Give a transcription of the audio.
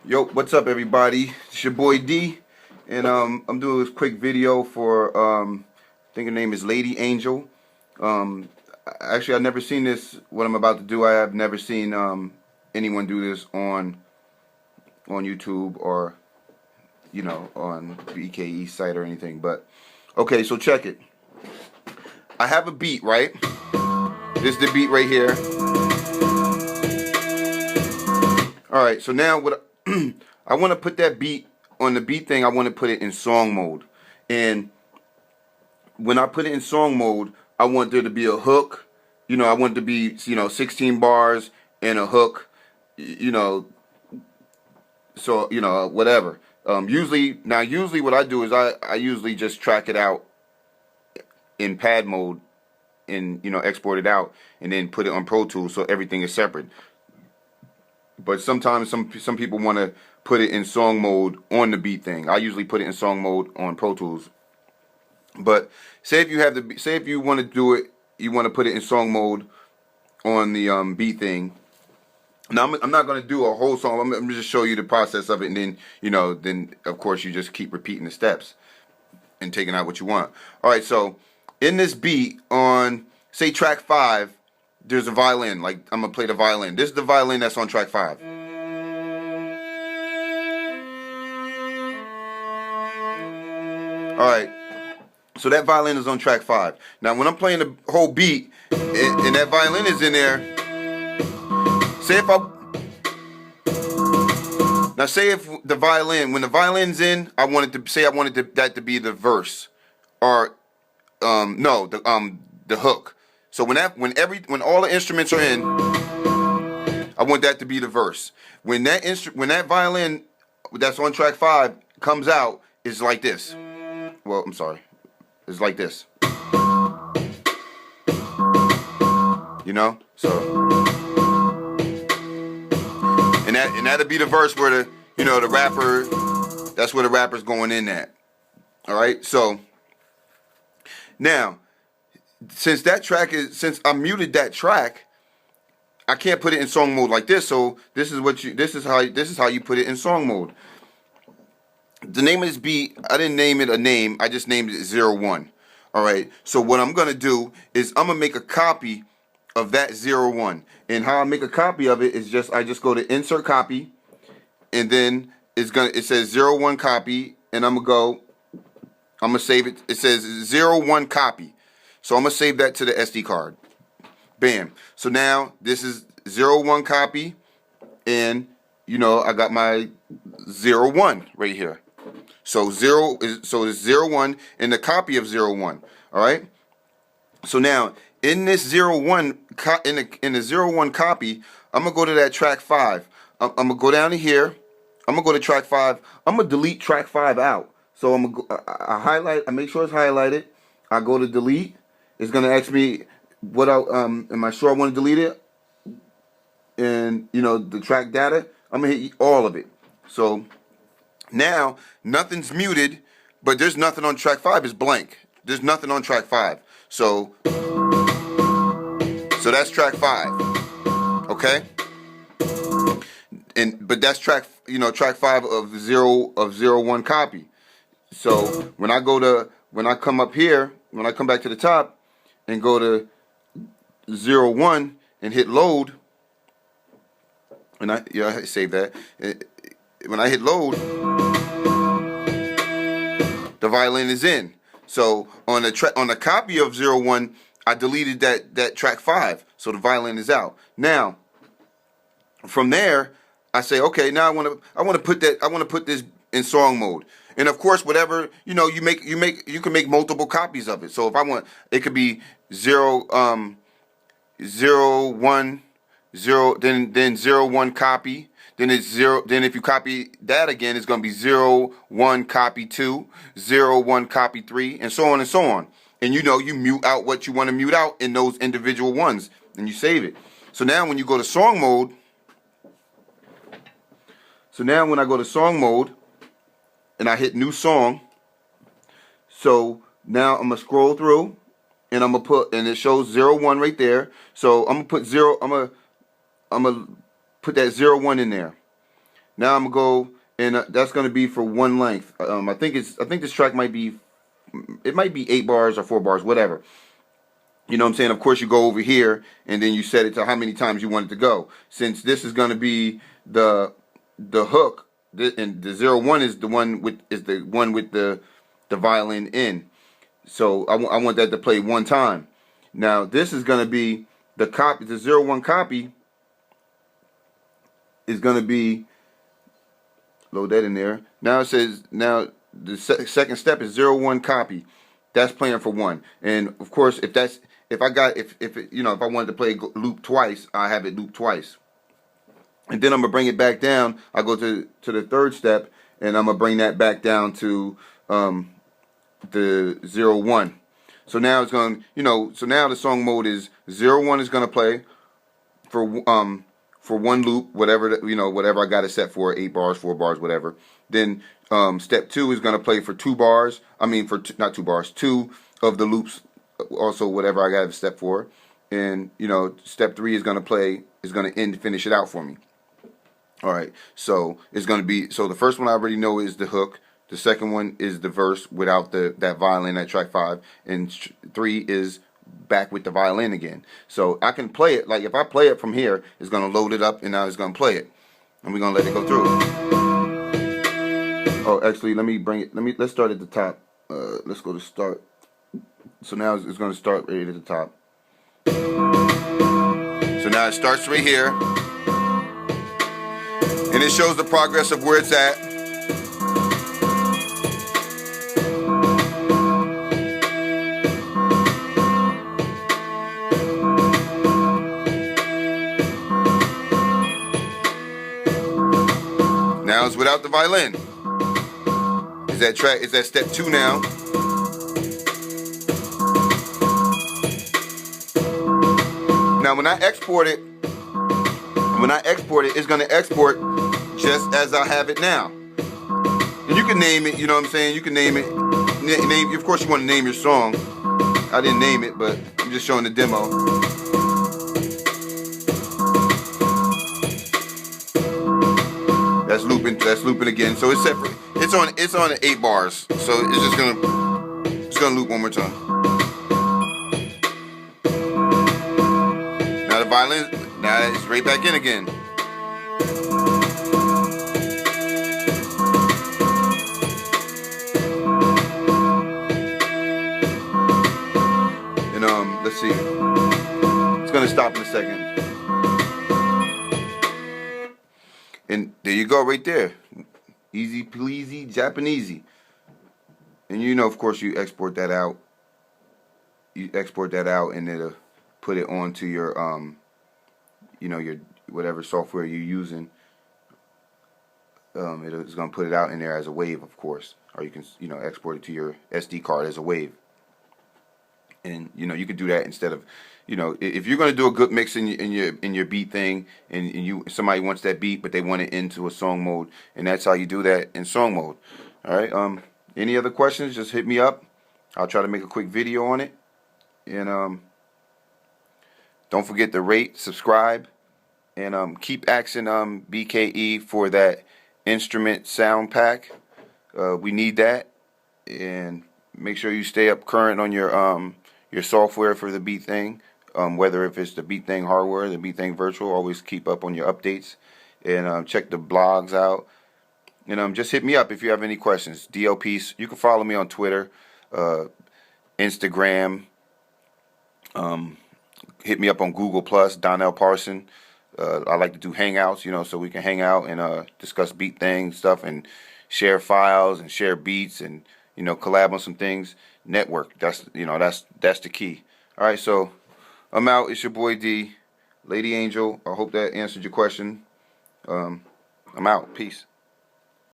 Yo, what's up, everybody? It's your boy D, and I'm doing this quick video for I think her name is Lady Angel. Actually, I've never seen this. What I'm about to do, I have never seen anyone do this on YouTube or on BKE site or anything. But okay, so check it. I have a beat, right? This is the beat right here. All right, so now what I want to put that beat on the beat thing. I want to put it in song mode, and when I put it in song mode, I want there to be a hook. I want it to be 16 bars and a hook. So whatever. Usually what I do is I usually just track it out in pad mode and export it out and then put it on Pro Tools so everything is separate. But sometimes some people want to put it in song mode on the beat thing. I usually put it in song mode on Pro Tools. But say if you want to do it, you want to put it in song mode on the beat thing. Now I'm not going to do a whole song. I'm going to just show you the process of it, and then then of course you just keep repeating the steps and taking out what you want. All right, so in this beat on say track 5. There's a violin. Like, I'm going to play the violin. This is the violin that's on track 5. Alright. So that violin is on track 5. Now, when I'm playing the whole beat, and that violin is in there, say if the violin, when the violin's in, I wanted that to be the verse. Or, the hook. So when all the instruments are in, I want that to be the verse. When that violin that's on track 5 comes out, it's like this. Well, I'm sorry, it's like this. So and that'll be the verse where the rapper. That's where the rapper's going in at. All right. So now, since I muted that track, I can't put it in song mode like this. So this is how you put it in song mode. The name of this beat, I didn't name it a name. I just named it 01. All right. So what I'm gonna do is I'm gonna make a copy of that 01. And how I make a copy of it is I just go to insert copy, and then it says 01 copy, and I'm gonna save it. It says 01 copy. So I'm going to save that to the SD card. Bam. So now this is 01 copy. And, I got my 01 right here. So it's 01 and the copy of 01. All right. So now in this 01, in the 01 copy, I'm going to go to that track 5. I'm going to go down to here. I'm going to go to track 5. I'm going to delete track 5 out. So I'm going to I make sure it's highlighted. I go to delete. It's gonna ask me am I sure I want to delete it? And the track data, I'm gonna hit all of it. So now nothing's muted, but there's nothing on track 5. It's blank. There's nothing on track 5. So that's track 5. Okay? But that's track 5 of 01 copy. So when I come up here, when I come back to the top and go to 01 and hit load, and I save that. When I hit load, the violin is in. So on the copy of 01, I deleted that track 5, so the violin is out. Now, from there, I say, okay, now I want to put this in song mode. And of course, whatever you can make multiple copies of it. So if I want, it could be 0, 1, 0, then 01 copy. Then it's 0. Then if you copy that again, it's going to be 01 copy 2, 01 copy 3, and so on and so on. And you mute out what you want to mute out in those individual ones, and you save it. So now when you go to song mode, when I go to song mode, and I hit new song. So now I'm gonna scroll through, and I'm gonna and it shows 01 right there. So I'm gonna put I'm gonna put that 01 in there. now I'm gonna go, and that's gonna be for one length. I think this track might be, it might be 8 bars or 4 bars, whatever. You know what I'm saying? Of course, you go over here and then you set it to how many times you want it to go. Since this is gonna be the hook, and the 0-1 is the one with the violin in. So I want that to play one time. Now this is gonna be the copy. The 0-1 copy is gonna be, load that in there. Now it says, now the second step is 0-1 copy. That's playing for 1. And of course, if I wanted to play loop twice, I have it loop twice. And then I'm gonna bring it back down. I go to the third step, and I'm gonna bring that back down to the 0-1. So now it's going, so now the song mode is 0-1 is gonna play for 1 loop, whatever whatever I got it set for, 8 bars, 4 bars, whatever. Then step 2 is gonna play for 2 bars. I mean, not 2 bars, 2 of the loops, also whatever I got it set for. And step 3 is gonna finish it out for me. All right, so it's gonna be, so the first one I already know is the hook. The second one is the verse without that violin at track 5, and 3 is back with the violin again. So I can play it, like if I play it from here, it's gonna load it up, and now it's gonna play it, and we're gonna let it go through. Oh, actually, let's start at the top. Let's go to start. So now it's gonna start right at the top. So now it starts right here, and it shows the progress of where it's at. Now it's without the violin. Is that step 2 now? Now when I export it, it's gonna export just as I have it now. And you can name it, you know what I'm saying? You can name it. Of course you want to name your song. I didn't name it, but I'm just showing the demo. That's looping again. So it's separate. It's on 8 bars. So it's gonna loop one more time. Now the violin, now it's right back in again. And let's see. It's gonna stop in a second. And there you go, right there. Easy pleasy, Japanesey. And of course, you export that out. And it'll put it onto your your whatever software you're using. It's gonna put it out in there as a wave, of course, or you can export it to your SD card as a wave. And you can do that instead of, if you're gonna do a good mix in your beat thing, and somebody wants that beat but they want it into a song mode, and that's how you do that in song mode. All right. Any other questions? Just hit me up. I'll try to make a quick video on it. And don't forget to rate, subscribe, and keep asking BKE for that instrument sound pack. We need that. And make sure you stay up current on your software for the Beat Thing, whether if it's the Beat Thing hardware, the Beat Thing virtual. Always keep up on your updates, and check the blogs out. And just hit me up if you have any questions. Dlpeace. You can follow me on Twitter, Instagram. Hit me up on Google Plus, Donnell Parson. I like to do hangouts, so we can hang out and discuss Beat Thing stuff, and share files and share beats, and collab on some things. Network. That's the key. All right, so I'm out. It's your boy D, Lady Angel. I hope that answered your question. I'm out. Peace.